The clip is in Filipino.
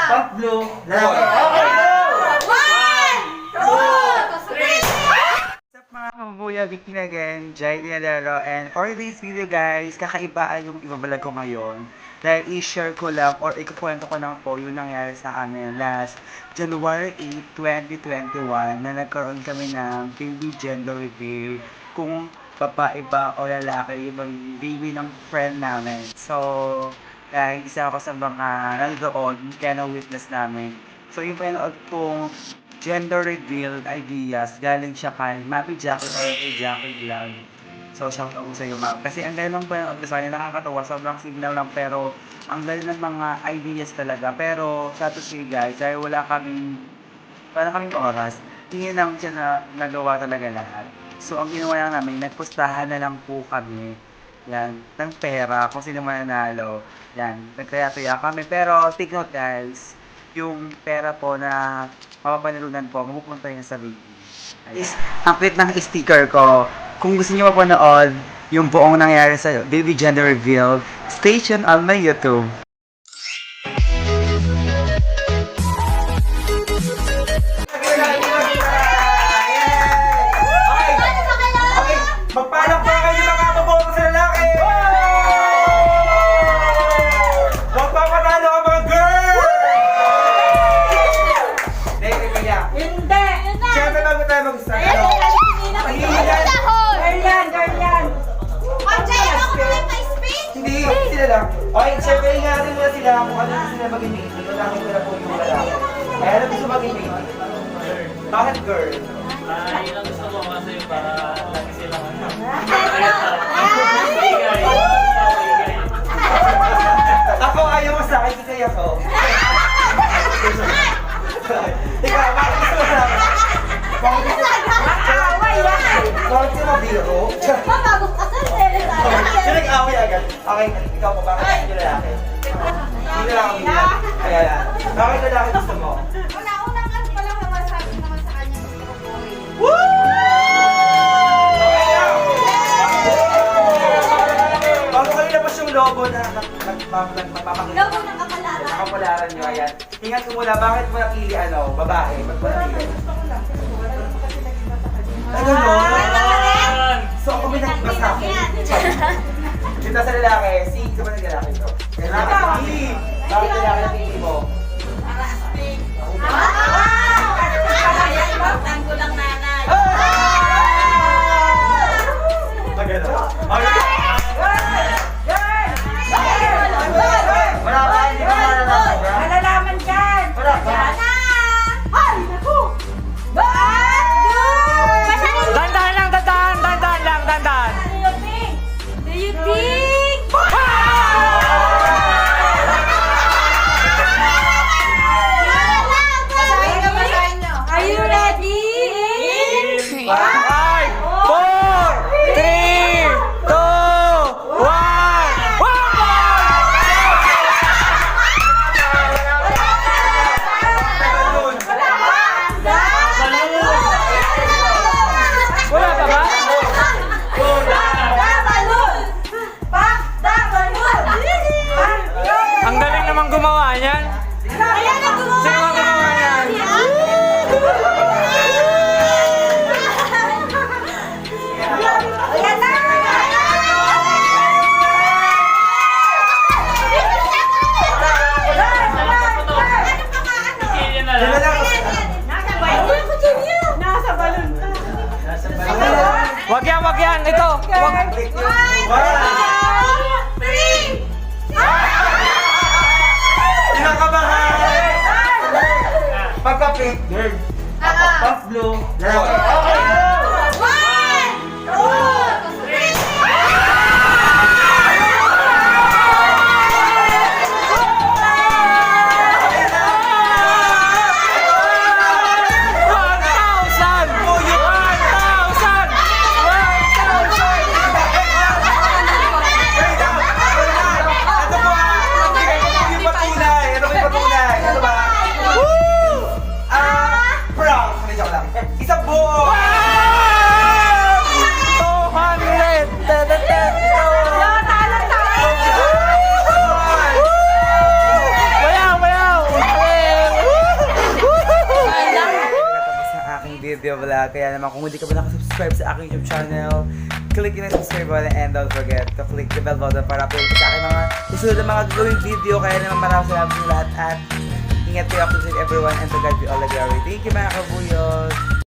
Pop blue. Lalaki. Mga kabuya, Vicky again, Jai Dinadero, and for this video guys, kakaiba yung ibabalag ko ngayon dahil i-share ko lang or ikukwento ko lang po yung nangyari sa amin last January 8, 2021 na nagkaroon kami ng baby gender reveal kung babae ba o lalaki yung baby ng friend namin. So, dahil isa ako sa mga nandoon, kaya na-witness namin. So, yung pinanood kong gender reveal ideas galing siya kay Mami Jackie or kay Jackie Vlog. So, shout out sa iyo, Ma'am. Kasi ang galing ng design, nakakatawa, sobrang signal lang, pero ang galing ng mga ideas talaga. Pero, sa to say guys, dahil wala kaming oras, tingin lang siya na nagawa talaga lahat. So, ang ginawa lang namin, nagpustahan na lang po kami. Yan, ng pera, kung sino mananalo. Yan, nagkaya-tuya kami. Pero, take note guys, yung pera po na mapapanalunan po, mapupunta yun sa baby. Ang cute ng sticker ko. Kung gusto niyo mapanood yung buong nangyari sa baby gender reveal, stay tuned on my YouTube. Magpalak pa kayo mga kaboboto sa lalaki! Magpapatalo ka mga girl! Hindi! Siyempre bago tayo mag-start. Hindi, sila lang. Okay, siyempre nga natin muna sila kung ano gusto nila maging baby. Pagkakit ko na po yung lalaki. Kaya ano gusto maging baby? Bakit girl? Yun ang gusto ko kasi para lagi silang Ako ayaw mo sa akin kasi ako. Ikaw, bakit gusto mo sa akin? Bakit gusto mo? Bakit gusto mo biro? Sino nag-away agad? Okay, ikaw po, bakit gusto yung lalaki? Hindi lang ako bilang. Kaya lang. Bakit lalaki gusto mo? Bago kayo labas yung logo na nagpapakita. Logo ng kapalaran. Nakapalaran nyo, ayan. Tingnan ko muna, bakit mo napili babae? Ba't mo napili? Ay, gano'n? So, ako may nagbasa ako. Dito sa lalaki, sa ba nag-lalaki ito? Lalaki! Bakit lalaki napili mo? Para astig. Tango lang nanay. Magano? Wala ba? Hindi ba malalaman ka? Malalaman dyan. Wala ba? Ay, naku. Dandan lang, dandan lang, dandan. Do you think? Are you ready? 5, 4, 3, 2, 1. Wala pa ba? Ang galing naman gumawa niyan. Sino ang gumawa niyan? Kaya na lang. Wag yan. Ito. Wag. Pagka-pink, girl. Puff blue, lalaki. Isang buo! video vlog. Kaya naman kung hindi ka pa nakasubscribe sa aking YouTube channel, click yun ang subscribe button and don't forget to click the bell button para update sa aking mga susunod na mga gagawing video. Kaya naman maraming salamat sa lahat at ingat kayo, ako everyone, and to God be all the glory. Thank you mga kabuyos!